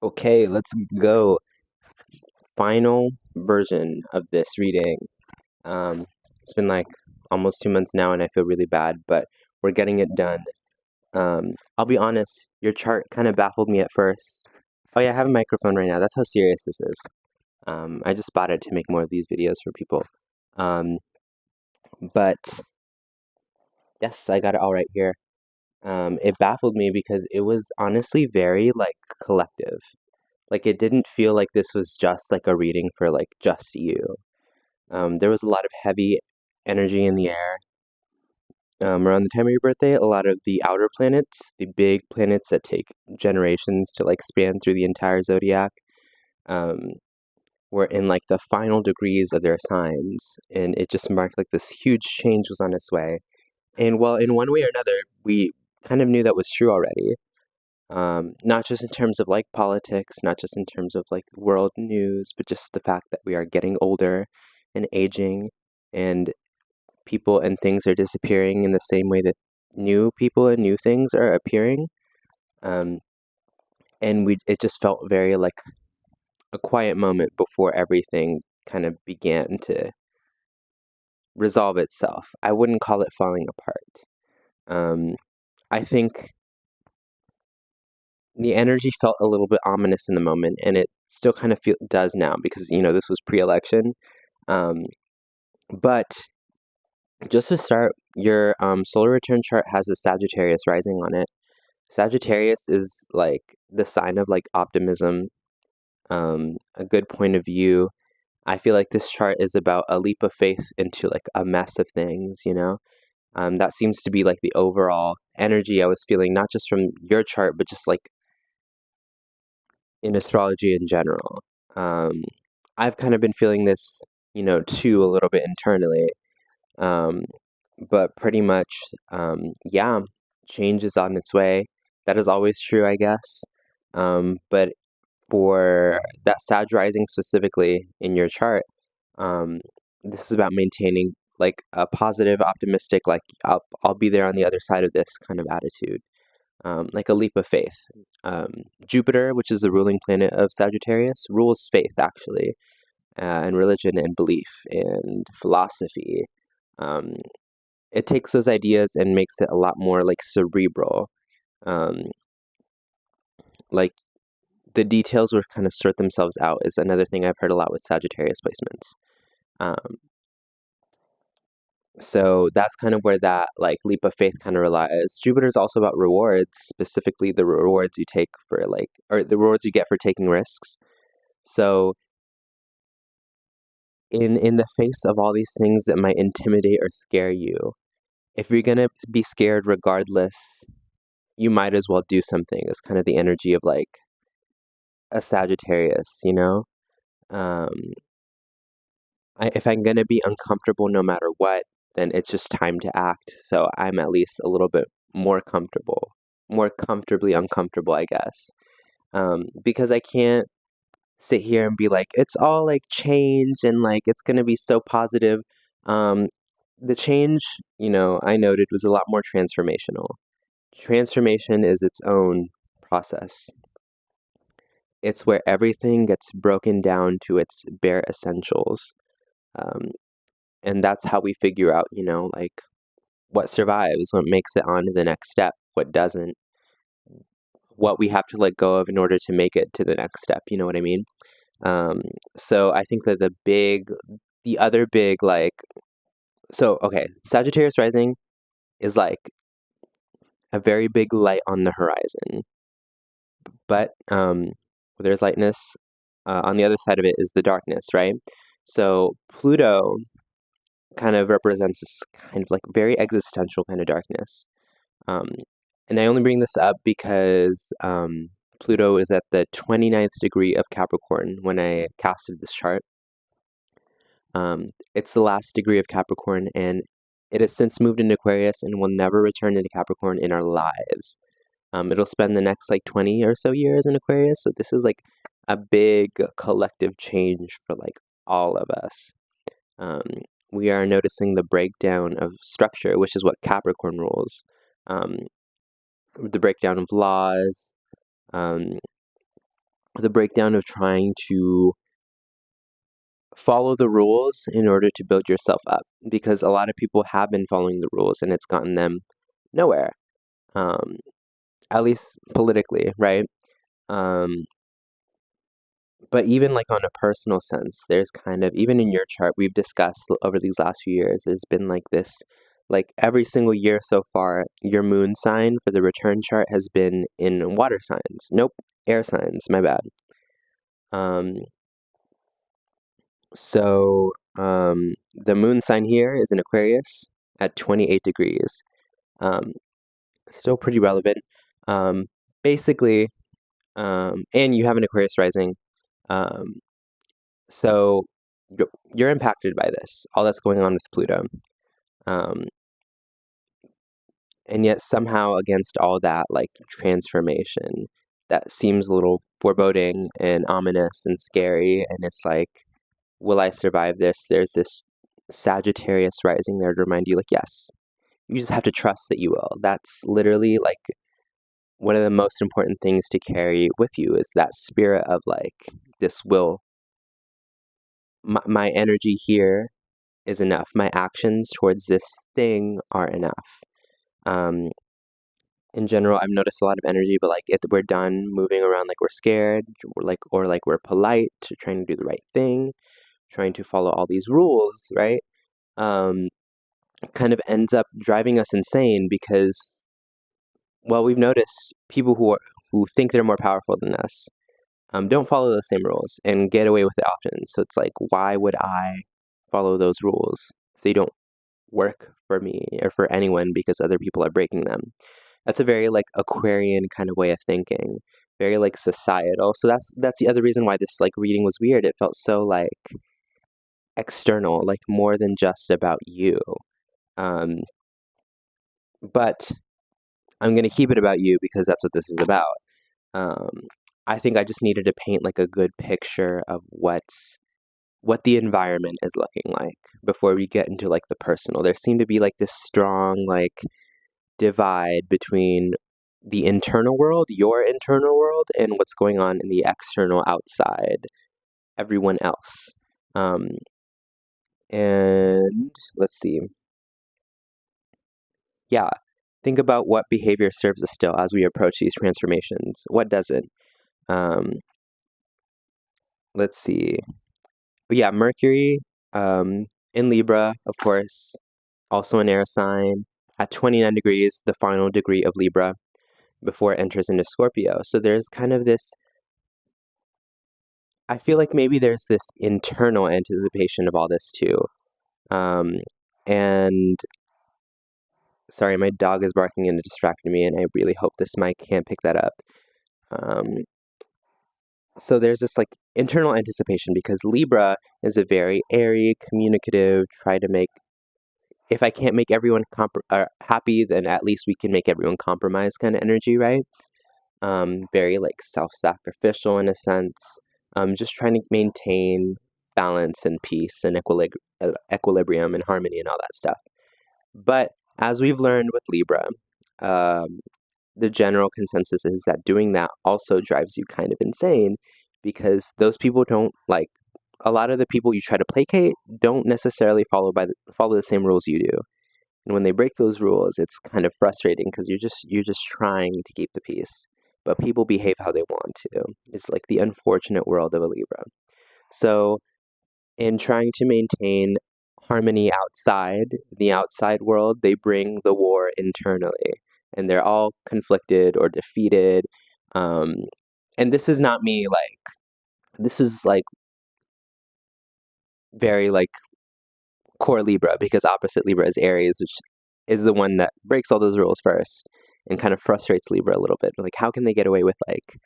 Okay, let's go. Final version of this reading. It's been like almost 2 months now, and I feel really bad, but we're getting it done. I'll be honest, your chart kind of baffled me at first. Oh yeah, I have a microphone right now. That's how serious this is. I just bought it to make more of these videos for people. But yes, I got it all right here. It baffled me because it was honestly very like collective. Like it didn't feel like this was just like a reading for like just you. There was a lot of heavy energy in the air around the time of your birthday. A lot of the outer planets, the big planets that take generations to like span through the entire zodiac, um, were in like the final degrees of their signs, and it just marked like this huge change was on its way. And well, in one way or another, we kind of knew that was true already. Not just in terms of like politics, not just in terms of like world news, but just the fact that we are getting older and aging, and people and things are disappearing in the same way that new people and new things are appearing. Um, and it just felt very like a quiet moment before everything kind of began to resolve itself. I wouldn't call it falling apart. Um, I think the energy felt a little bit ominous in the moment, and it still kind of does now because this was pre-election. Um, but just to start, your solar return chart has a Sagittarius rising on it. Sagittarius is like the sign of like optimism, a good point of view. I feel like this chart is about a leap of faith into like a mess of things. That seems to be like the overall energy I was feeling, not just from your chart, but just like in astrology in general. Um, I've kind of been feeling this, too, a little bit internally. Um, but pretty much, yeah, change is on its way. That is always true, I guess. But for that Sag rising specifically in your chart, um, this is about maintaining like a positive, optimistic, like I'll be there on the other side of this kind of attitude, like a leap of faith. Um, Jupiter, which is the ruling planet of Sagittarius, rules faith actually, and religion and belief and philosophy. Um, it takes those ideas and makes it a lot more like cerebral. Um, like the details will kind of sort themselves out is another thing I've heard a lot with Sagittarius placements. Um, so that's kind of where that like leap of faith kind of relies. Jupiter is also about rewards, specifically the rewards you take for like, or the rewards you get for taking risks. So in the face of all these things that might intimidate or scare you, if you're gonna be scared regardless, you might as well do something. It's kind of the energy of like a Sagittarius. Um, if I'm gonna be uncomfortable no matter what, then it's just time to act. So I'm at least a little bit more comfortable, more comfortably uncomfortable, I guess. Because I can't sit here and be like, it's all like change and like it's gonna be so positive. Um, the change, I noted was a lot more transformational. Transformation is its own process. It's where everything gets broken down to its bare essentials. Um, and that's how we figure out, like what survives, what makes it on to the next step, what doesn't, what we have to let go of in order to make it to the next step. You know what I mean? Um, so I think that the other big, like, so, okay, Sagittarius rising is like a very big light on the horizon, but there's lightness. On the other side of it is the darkness, right? So Pluto kind of represents this kind of like very existential kind of darkness. Um, and I only bring this up because Pluto is at the 29th degree of Capricorn when I casted this chart. It's the last degree of Capricorn, and it has since moved into Aquarius and will never return into Capricorn in our lives. It'll spend the next like 20 or so years in Aquarius, so this is like a big collective change for like all of us. Um, we are noticing the breakdown of structure, which is what Capricorn rules. Um, the breakdown of laws, um, the breakdown of trying to follow the rules in order to build yourself up, because a lot of people have been following the rules and it's gotten them nowhere, um, at least politically, right? Um, but even like on a personal sense, there's kind of, even in your chart, we've discussed over these last few years, there's been like this, like every single year so far, your moon sign for the return chart has been in water signs. Nope, air signs, my bad. Um, the moon sign here is in Aquarius at 28 degrees. Um, Still pretty relevant. Um, Basically, and you have an Aquarius rising. Um, so you're impacted by this, all that's going on with Pluto. Um, and yet somehow against all that, like transformation, that seems a little foreboding and ominous and scary. And it's like, will I survive this? There's this Sagittarius rising there to remind you, like, yes, you just have to trust that you will. That's literally like one of the most important things to carry with you is that spirit of like, this will, my energy here is enough. My actions towards this thing are enough. Um, in general, I've noticed a lot of energy, but like if we're done moving around like we're scared, or like we're polite, trying to do the right thing, trying to follow all these rules, right? Um, Kind of ends up driving us insane because, well, we've noticed people who think they're more powerful than us don't follow those same rules and get away with it often. So it's like, why would I follow those rules if they don't work for me or for anyone because other people are breaking them? That's a very like Aquarian kind of way of thinking, very like societal. So that's the other reason why this like reading was weird. It felt so like external, like more than just about you. Um, but I'm gonna keep it about you because that's what this is about. Um, I think I just needed to paint like a good picture of what the environment is looking like before we get into like the personal. There seemed to be like this strong like divide between the internal world, your internal world, and what's going on in the external outside, everyone else. Um, and let's see. Yeah, think about what behavior serves us still as we approach these transformations. What doesn't? Um, let's see. Yeah, Mercury in Libra, of course, also an air sign at 29 degrees, the final degree of Libra before it enters into Scorpio. So there's kind of this, I feel like maybe there's this internal anticipation of all this too. Um, and sorry, my dog is barking and it distracted me, and I really hope this mic can't pick that up. Um, so there's this like internal anticipation because Libra is a very airy, communicative, try to make, if I can't make everyone happy, then at least we can make everyone compromise kind of energy, right? Very like self-sacrificial in a sense, just trying to maintain balance and peace and equilibrium and harmony and all that stuff. But as we've learned with Libra, um, the general consensus is that doing that also drives you kind of insane because those people don't like, a lot of the people you try to placate don't necessarily follow the same rules you do. And when they break those rules, it's kind of frustrating because you're just trying to keep the peace, but people behave how they want to. It's like the unfortunate world of a Libra. So, in trying to maintain harmony outside the outside world, they bring the war internally, and they're all conflicted or defeated. Um, and this is not me like, this is like very like core Libra, because opposite Libra is Aries, which is the one that breaks all those rules first and kind of frustrates Libra a little bit. Like, how can they get away with like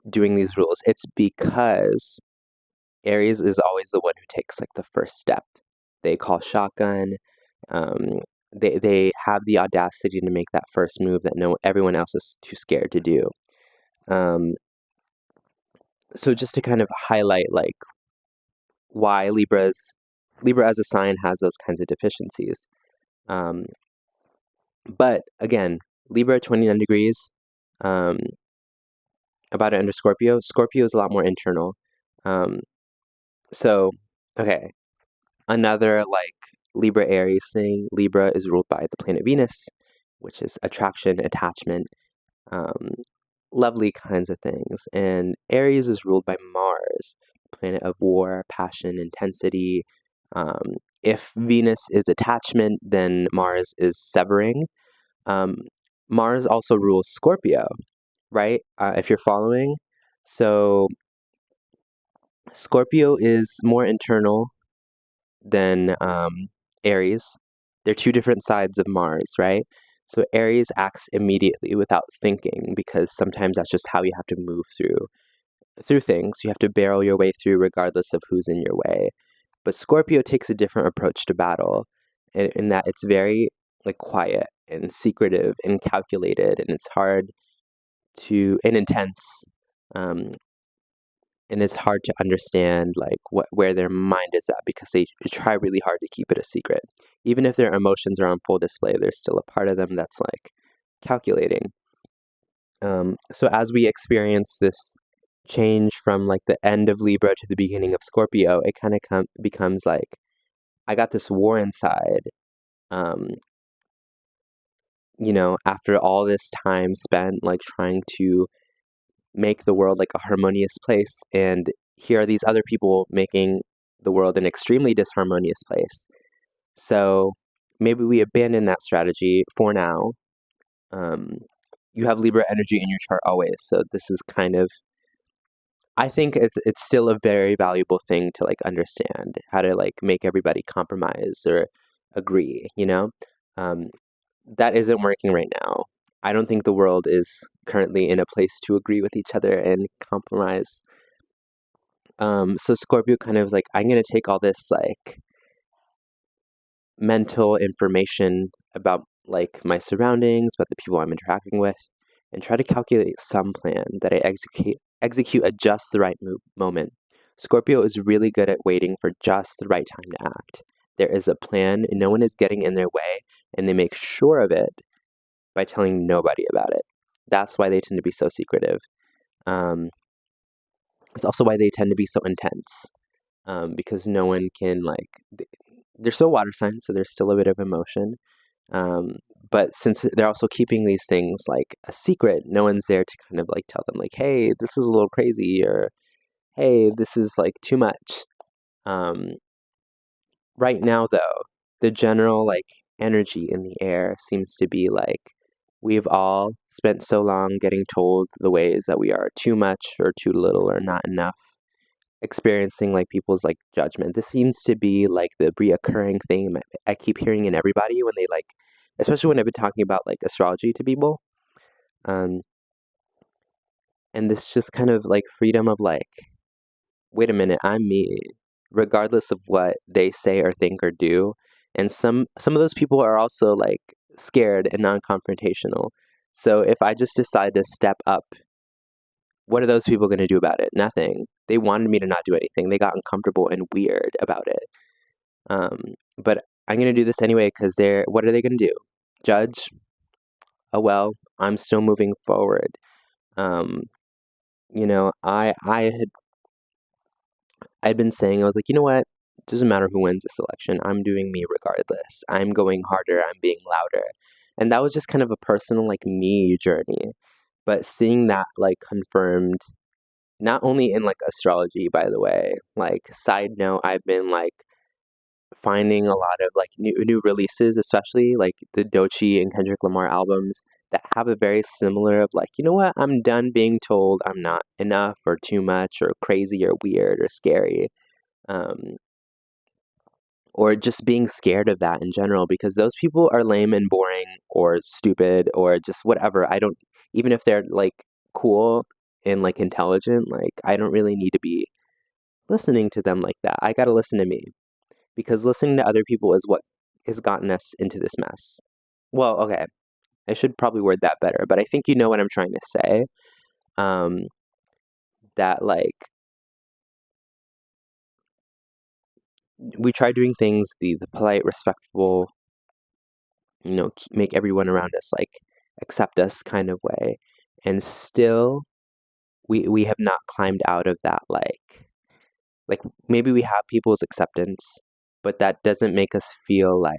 doing these rules? It's because Aries is always the one who takes like the first step. They call shotgun. Um, they have the audacity to make that first move that no everyone else is too scared to do. Um, so just to kind of highlight like why Libra as a sign has those kinds of deficiencies. Um, But again, Libra 29 degrees, um, about it under Scorpio. Scorpio is a lot more internal. Um, so, okay, another like Libra Aries thing. Libra is ruled by the planet Venus, which is attraction, attachment, um, lovely kinds of things. And Aries is ruled by Mars, planet of war, passion, intensity. If Venus is attachment, then Mars is severing. Um, Mars also rules Scorpio, right? If you're following. So Scorpio is more internal than Aries. They're two different sides of Mars, right? So Aries acts immediately without thinking because sometimes that's just how you have to move through things. You have to barrel your way through regardless of who's in your way. But Scorpio takes a different approach to battle in that it's very like quiet and secretive and calculated, and it's hard to and intense. Um, and it's hard to understand like where their mind is at because they try really hard to keep it a secret. Even if their emotions are on full display, there's still a part of them that's like calculating. So as we experience this change from like the end of Libra to the beginning of Scorpio, it kind of becomes like I got this war inside. Um, after all this time spent like trying to make the world like a harmonious place, and here are these other people making the world an extremely disharmonious place. So maybe we abandon that strategy for now. Um, you have Libra energy in your chart always, so this is kind of I think it's still a very valuable thing to like understand how to like make everybody compromise or agree, Um, that isn't working right now. I don't think the world is currently in a place to agree with each other and compromise. So Scorpio kind of like, I'm gonna take all this like mental information about like my surroundings, about the people I'm interacting with, and try to calculate some plan that I execute at just the right moment. Scorpio is really good at waiting for just the right time to act. There is a plan, and no one is getting in their way, and they make sure of it by telling nobody about it. That's why they tend to be so secretive. Um, it's also why they tend to be so intense, because no one can like. They're still water signs, so there's still a bit of emotion. Um, but since they're also keeping these things like a secret, no one's there to kind of like tell them like, "Hey, this is a little crazy," or "Hey, this is like too much." Um, right now, though, the general like energy in the air seems to be like we've all spent so long getting told the ways that we are too much or too little or not enough, experiencing like people's like judgment. This seems to be like the reoccurring theme I keep hearing in everybody when they like, especially when I've been talking about like astrology to people. Um, and this just kind of like freedom of like, wait a minute, I'm me, regardless of what they say or think or do. And some of those people are also like scared and non-confrontational. So if I just decide to step up, what are those people going to do about it? Nothing. They wanted me to not do anything. They got uncomfortable and weird about it. But I'm going to do this anyway because what are they going to do? Judge? Oh well, I'm still moving forward. Um, I'd been saying, I was like, you know what? It doesn't matter who wins this election. I'm doing me regardless. I'm going harder. I'm being louder. And that was just kind of a personal, like, me journey. But seeing that, like, confirmed, not only in, like, astrology, by the way, like, side note, I've been, like, finding a lot of, like, new releases, especially, like, the Doechii and Kendrick Lamar albums that have a very similar of, like, you know what? I'm done being told I'm not enough or too much or crazy or weird or scary. Um, or just being scared of that in general because those people are lame and boring or stupid or just whatever. I don't even if they're like cool and like intelligent, like I don't really need to be listening to them like that. I got to listen to me because listening to other people is what has gotten us into this mess. Well, okay. I should probably word that better, but I think you know what I'm trying to say. Um that like we try doing things the polite, respectful, make everyone around us like accept us kind of way. And still, we have not climbed out of that, like maybe we have people's acceptance, but that doesn't make us feel like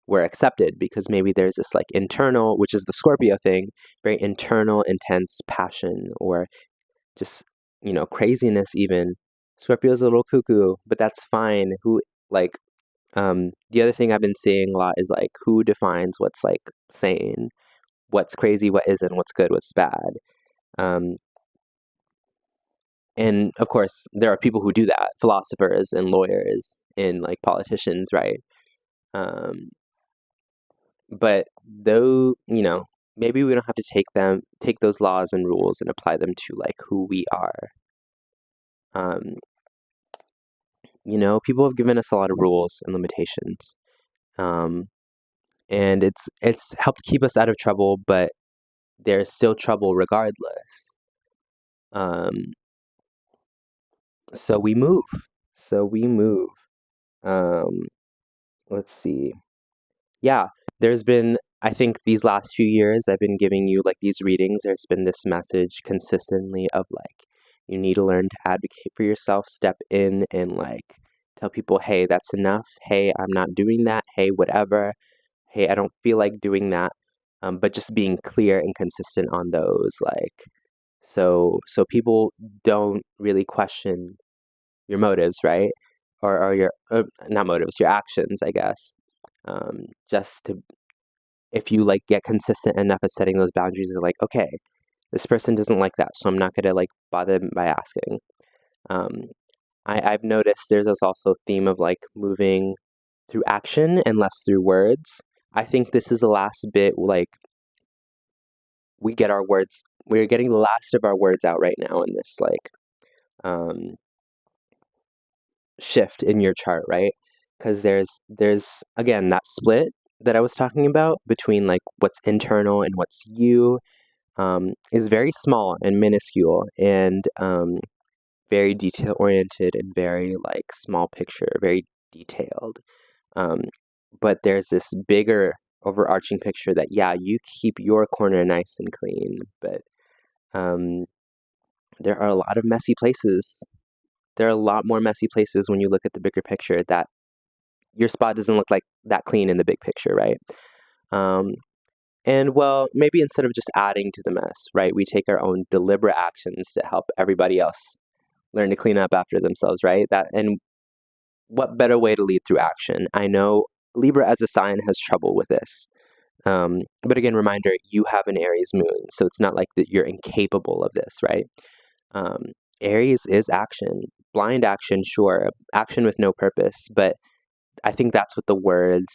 we're accepted, because maybe there's this like internal, which is the Scorpio thing, very internal, intense passion, or just, craziness even. Scorpio's a little cuckoo, but that's fine. Like, the other thing I've been seeing a lot is like, who defines what's like sane, what's crazy, what isn't, what's good, what's bad. Um, and of course, there are people who do that, philosophers and lawyers and like politicians, right? Um, but though, maybe we don't have to take those laws and rules and apply them to like who we are. Um, people have given us a lot of rules and limitations. Um, and it's helped keep us out of trouble, but there's still trouble regardless. Um, so we move. So we move. Um, let's see. Yeah, there's been, I think these last few years, I've been giving you like these readings. There's been this message consistently of like, you need to learn to advocate for yourself, step in and like tell people, hey, that's enough. Hey, I'm not doing that. Hey, whatever. Hey, I don't feel like doing that. But just being clear and consistent on those, like, so people don't really question your motives, right? Or your not motives, your actions, I guess. Just to, if you like get consistent enough at setting those boundaries, of like, okay, this person doesn't like that, so I'm not gonna like bother them by asking. Um, I've noticed there's this also theme of like moving through action and less through words. I think this is the last bit, like we're getting the last of our words out right now in this like um, shift in your chart, right? Because there's again that split that I was talking about between like what's internal and what's you, is very small and minuscule, and very detail oriented and very like small picture, very detailed. Um, but there's this bigger overarching picture that, yeah, you keep your corner nice and clean, but um, there are a lot of messy places. There are a lot more messy places when you look at the bigger picture, that your spot doesn't look like that clean in the big picture, right? Um, and well, maybe instead of just adding to the mess, right, we take our own deliberate actions to help everybody else learn to clean up after themselves, right? And what better way to lead through action? I know Libra as a sign has trouble with this. But again, reminder, you have an Aries moon, so it's not like that you're incapable of this, right? Um, Aries is action, blind action, sure, action with no purpose, but I think that's what the words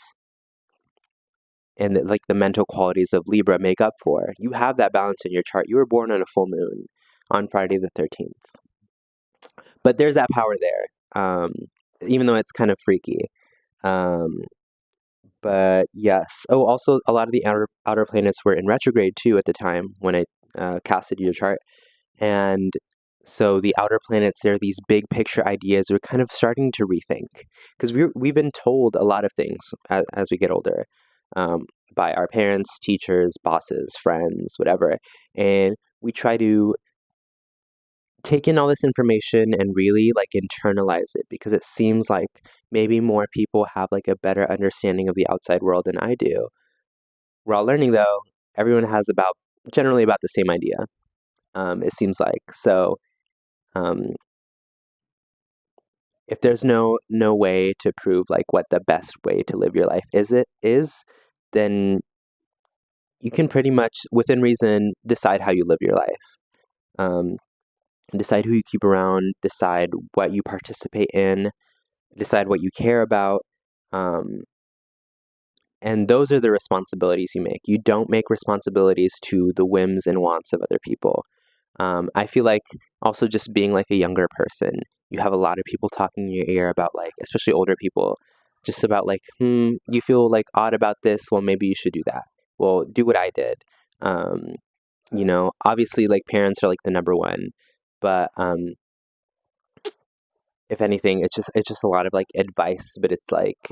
and like the mental qualities of Libra make up for. You have that balance in your chart. You were born on a full moon on Friday the 13th. But there's that power there, even though it's kind of freaky. Um, but yes. Oh, also, a lot of the outer planets were in retrograde too at the time when I casted your chart. And so the outer planets, they're these big picture ideas we're kind of starting to rethink, because we've been told a lot of things as we get older, um, by our parents, teachers, bosses, friends, whatever. And we try to take in all this information and really like internalize it, because it seems like maybe more people have like a better understanding of the outside world than I do. We're all learning though. Everyone has generally about the same idea. It seems like so. Um, if there's no way to prove like what the best way to live your life is, then you can pretty much within reason decide how you live your life. Um, Decide who you keep around, decide what you participate in, decide what you care about. Um, and those are the responsibilities you make. You don't make responsibilities to the whims and wants of other people. I feel like also just being like a younger person, you have a lot of people talking in your ear about like, especially older people, just about like, you feel like odd about this. Well, maybe you should do that. Well, do what I did. Um, obviously like parents are like the number one, but if anything, it's just a lot of like advice, but it's like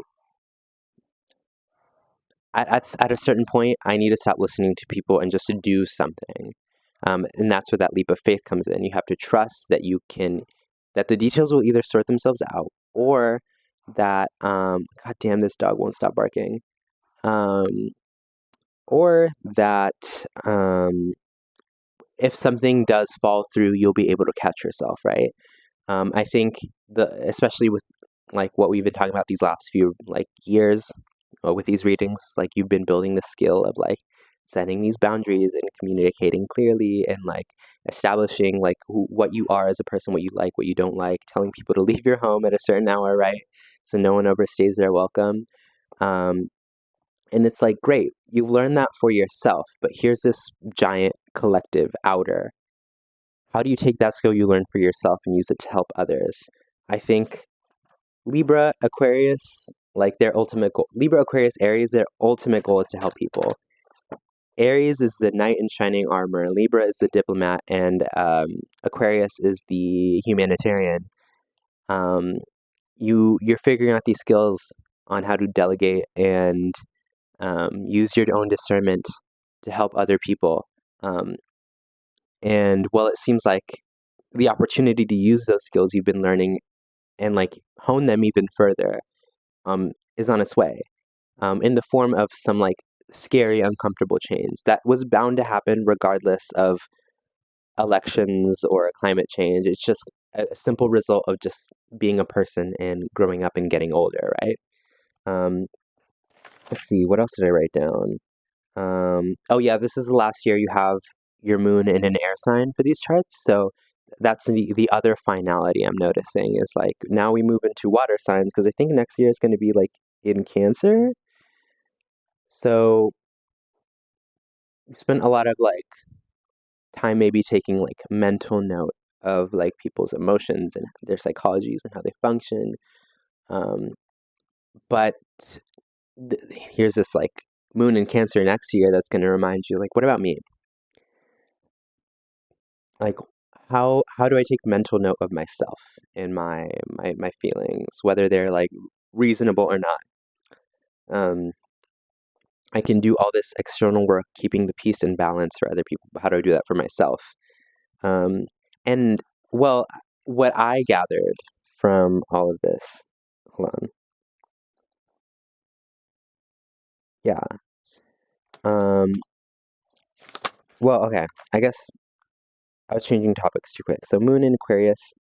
at a certain point, I need to stop listening to people and just to do something. And that's where that leap of faith comes in. You have to trust that that the details will either sort themselves out, or that, God damn, this dog won't stop barking. Um, or that, if something does fall through, you'll be able to catch yourself, right? I think especially with like what we've been talking about these last few like years with these readings, like you've been building the skill of like setting these boundaries and communicating clearly and like establishing like what you are as a person, what you like, what you don't like, telling people to leave your home at a certain hour, right? So no one overstays their welcome. Um, and it's like, great, you've learned that for yourself, but here's this giant collective outer. How do you take that skill you learned for yourself and use it to help others? I think Libra, Aquarius, like their ultimate goal, Libra, Aquarius, Aries, their ultimate goal is to help people. Aries is the knight in shining armor, Libra is the diplomat, and Aquarius is the humanitarian. Um, you're figuring out these skills on how to delegate and use your own discernment to help other people. And while it seems like the opportunity to use those skills you've been learning and like hone them even further is on its way, in the form of some like scary, uncomfortable change that was bound to happen regardless of elections or climate change. It's just a simple result of just being a person and growing up and getting older, right? Um, let's see, what else did I write down? Oh yeah, this is the last year you have your moon in an air sign for these charts. So that's the other finality I'm noticing is like now we move into water signs because I think next year is going to be like in Cancer. So you spent a lot of like time maybe taking like mental note of like people's emotions and their psychologies and how they function. Um, but here's this like moon in Cancer next year that's going to remind you like, what about me? Like how do I take mental note of myself and my feelings, whether they're like reasonable or not? Um, I can do all this external work, keeping the peace and balance for other people. But how do I do that for myself? Um, and well, what I gathered from all of this, hold on, yeah. Um, well, okay. I guess I was changing topics too quick. So Moon in Aquarius.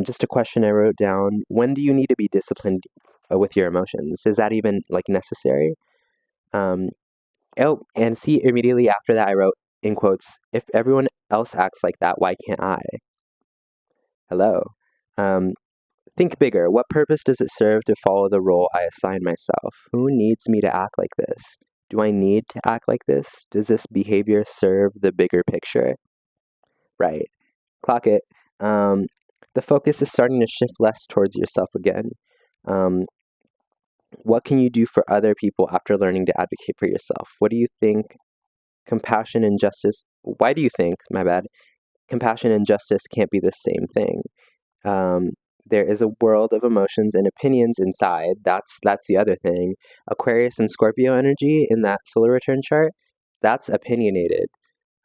Just a question I wrote down. When do you need to be disciplined with your emotions? Is that even like necessary? Um, oh, and see, immediately after that, I wrote in quotes, if everyone else acts like that, why can't I? Hello. Um, think bigger. What purpose does it serve to follow the role I assign myself? Who needs me to act like this? Do I need to act like this? Does this behavior serve the bigger picture? Right. Clock it. Um, the focus is starting to shift less towards yourself again. Um, what can you do for other people after learning to advocate for yourself? What do you think compassion and justice? Why do you think, my bad, compassion and justice can't be the same thing? Um, there is a world of emotions and opinions inside. That's the other thing. Aquarius and Scorpio energy in that solar return chart, that's opinionated.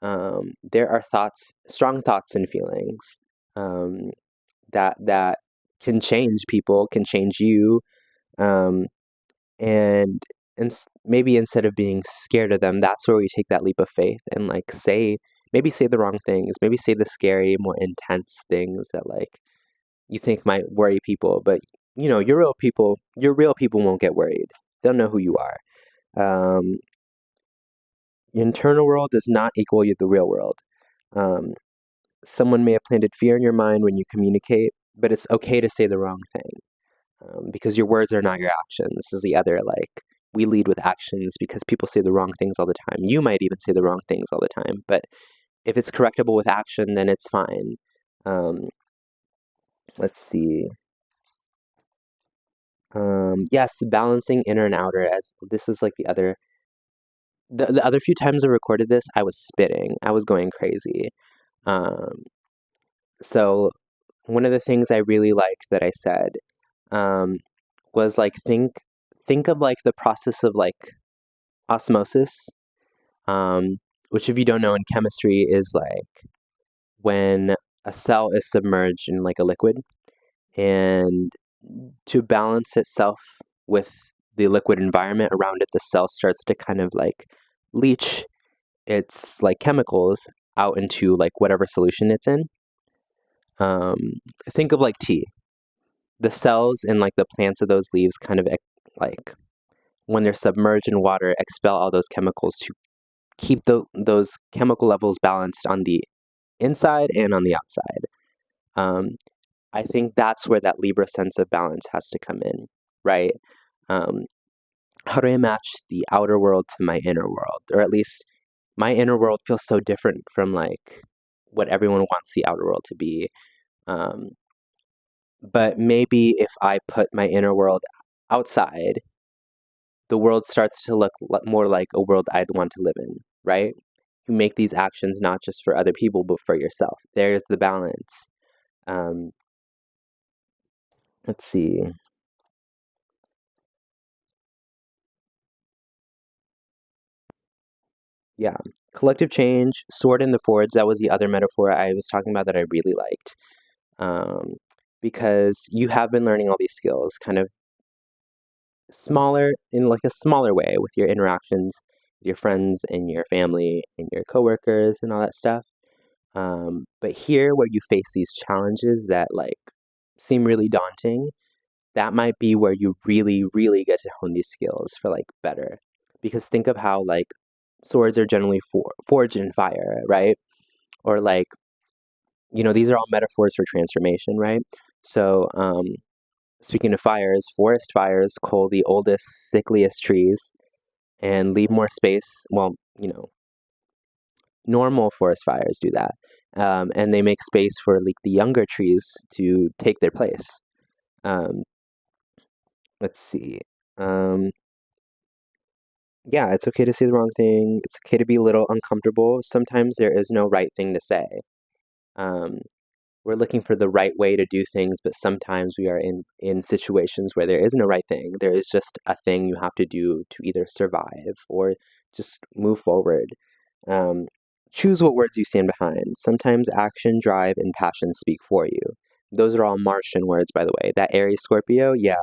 There are thoughts, strong thoughts and feelings um, that can change people, can change you, um, and maybe instead of being scared of them, that's where we take that leap of faith and like maybe say the wrong things, maybe say the scary, more intense things that like you think might worry people, but you know, your real people won't get worried. They'll know who you are. Um, your internal world does not equal the real world. Um, someone may have planted fear in your mind when you communicate, but it's okay to say the wrong thing because your words are not your actions. This is the other, like, we lead with actions because people say the wrong things all the time. You might even say the wrong things all the time, but if it's correctable with action, then it's fine. Um, let's see. Yes, balancing inner and outer, as this was like the other few times I recorded this, I was spitting. I was going crazy. Um, so one of the things I really liked that I said um, was like think of like the process of like osmosis. Um, which if you don't know in chemistry is like when a cell is submerged in like a liquid, and to balance itself with the liquid environment around it, the cell starts to kind of like leach its like chemicals out into like whatever solution it's in. Um, think of like tea. The cells in like the plants of those leaves kind of like when they're submerged in water expel all those chemicals to keep those chemical levels balanced on the inside and on the outside. Um, I think that's where that Libra sense of balance has to come in, right? Um, how do I match the outer world to my inner world? Or at least my inner world feels so different from like what everyone wants the outer world to be. Um, but maybe if I put my inner world outside, the world starts to look more like a world I'd want to live in, right? You make these actions not just for other people, but for yourself. There's the balance. Um, let's see. Yeah. Collective change, sword in the forge. That was the other metaphor I was talking about that I really liked. Um, because you have been learning all these skills kind of smaller, in like a smaller way with your interactions with your friends and your family and your coworkers and all that stuff. But here, where you face these challenges that like seem really daunting, that might be where you really, really get to hone these skills for like better. Because think of how like swords are generally forged in fire, right? Or like, these are all metaphors for transformation, right? So, speaking of fires, forest fires cull the oldest, sickliest trees and leave more space. Well, normal forest fires do that. And they make space for like the younger trees to take their place. Um, let's see. Um, yeah, it's okay to say the wrong thing. It's okay to be a little uncomfortable. Sometimes there is no right thing to say. Um, we're looking for the right way to do things, but sometimes we are in situations where there is no right thing. There is just a thing you have to do to either survive or just move forward. Um, choose what words you stand behind. Sometimes action, drive, and passion speak for you. Those are all Martian words, by the way. That Aries Scorpio, yeah.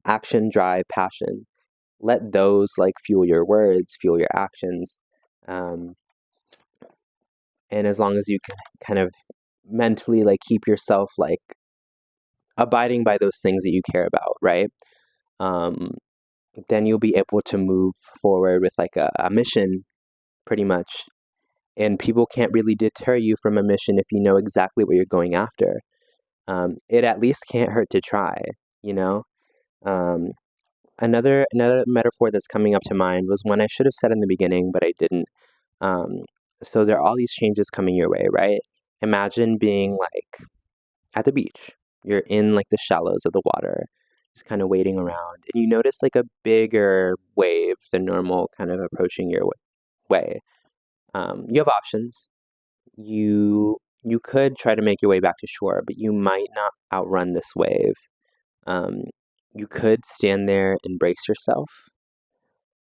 Action, drive, passion. Let those like fuel your words, fuel your actions. Um, and as long as you can kind of mentally like keep yourself like abiding by those things that you care about, right? Um, then you'll be able to move forward with like a mission pretty much. And people can't really deter you from a mission if you know exactly what you're going after. It at least can't hurt to try, you know? Um, another metaphor that's coming up to mind was one I should have said in the beginning, but I didn't. Um, so there are all these changes coming your way, right? Imagine being like at the beach. You're in like the shallows of the water, just kind of waiting around, and you notice like a bigger wave than normal kind of approaching your way. You have options. You could try to make your way back to shore, but you might not outrun this wave. Um, you could stand there and brace yourself,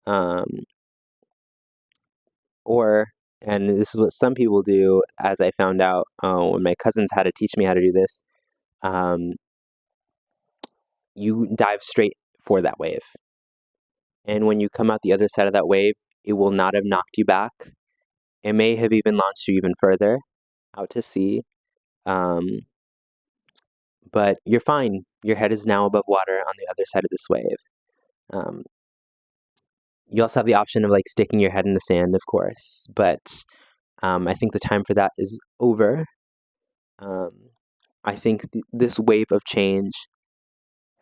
um, or and this is what some people do, as I found out when my cousins had to teach me how to do this. Um, you dive straight for that wave. And when you come out the other side of that wave, it will not have knocked you back. It may have even launched you even further out to sea. Um, but you're fine. Your head is now above water on the other side of this wave. Um, you also have the option of like sticking your head in the sand, of course. But I think the time for that is over. Um, I think this wave of change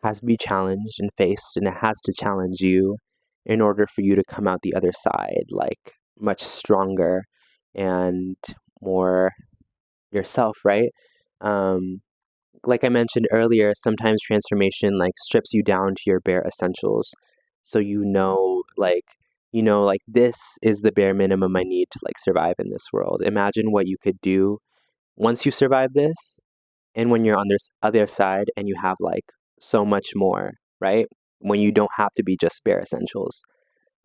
has to be challenged and faced, and it has to challenge you in order for you to come out the other side like much stronger and more yourself, right? Um, like I mentioned earlier, sometimes transformation like strips you down to your bare essentials. So like this is the bare minimum I need to like survive in this world. Imagine what you could do once you survive this and when you're on this other side and you have like so much more, right? When you don't have to be just bare essentials.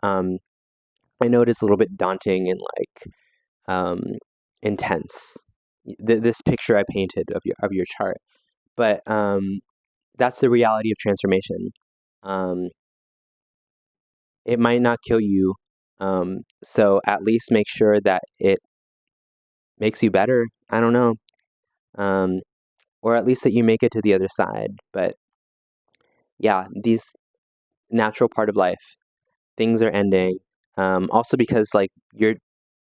Um, I know it is a little bit daunting and like um, intense. This picture I painted of your chart, but that's the reality of transformation. Um, it might not kill you, so at least make sure that it makes you better. I don't know, um, or at least that you make it to the other side. But yeah, these natural part of life. Things are ending. Also because like you're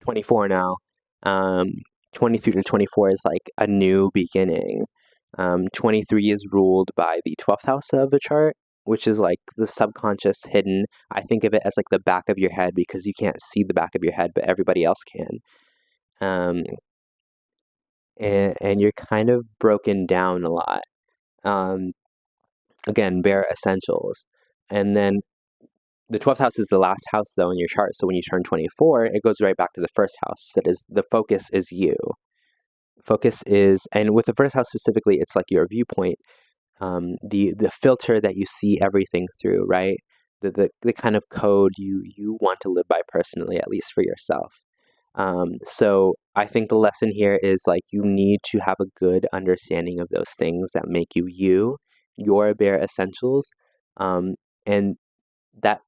24 now, um, 23 to 24 is like a new beginning. 23 is ruled by the 12th house of the chart, which is like the subconscious hidden. I think of it as like the back of your head because you can't see the back of your head, but everybody else can. Um, and you're kind of broken down a lot. Um, again, bare essentials. And then the 12th house is the last house, though, in your chart. So when you turn 24, it goes right back to the first house. That is, the focus is you. Focus is, and with the first house specifically, it's like your viewpoint, the filter that you see everything through, right? The kind of code you want to live by personally, at least for yourself. So I think the lesson here is like you need to have a good understanding of those things that make you you, your bare essentials, and that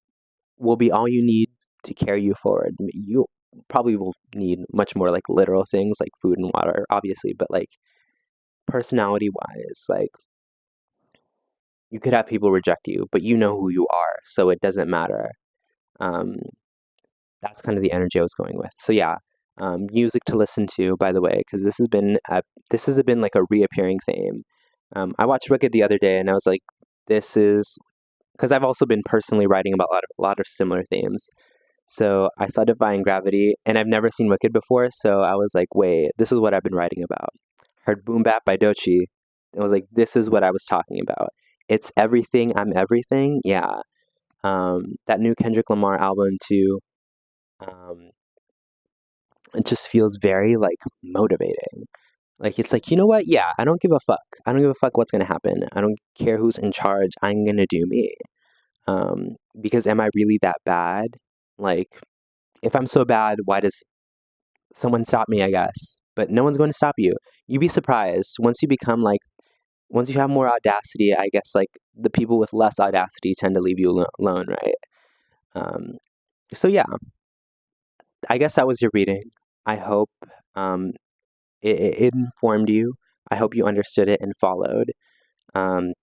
will be all you need to carry you forward. You probably will need much more like literal things like food and water, obviously, but like personality wise, like you could have people reject you, but you know who you are, so it doesn't matter. Um, that's kind of the energy I was going with. So yeah, music to listen to, by the way, because this has been like a reappearing theme. I watched Wicked the other day, and I was like, this is because I've also been personally writing about a lot of similar themes. So I saw Defying Gravity, and I've never seen Wicked before, so I was like, wait, this is what I've been writing about. Heard Boom Bap by Doechii, and was like, this is what I was talking about. It's everything, I'm everything. Yeah. That new Kendrick Lamar album too. Um, it just feels very like motivating. Like it's like, you know what? Yeah, I don't give a fuck. I don't give a fuck what's gonna happen. I don't care who's in charge. I'm gonna do me. Because am I really that bad? Like, if I'm so bad, why does someone stop me, I guess? But no one's going to stop you. You'd be surprised once you become like, once you have more audacity, I guess like the people with less audacity tend to leave you alone, right? Um, so yeah, I guess that was your reading. I hope um, it informed you. I hope you understood it and followed. Um,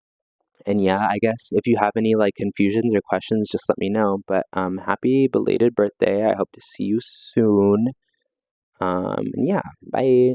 and yeah, I guess if you have any like confusions or questions, just let me know. But happy belated birthday. I hope to see you soon. And yeah, bye.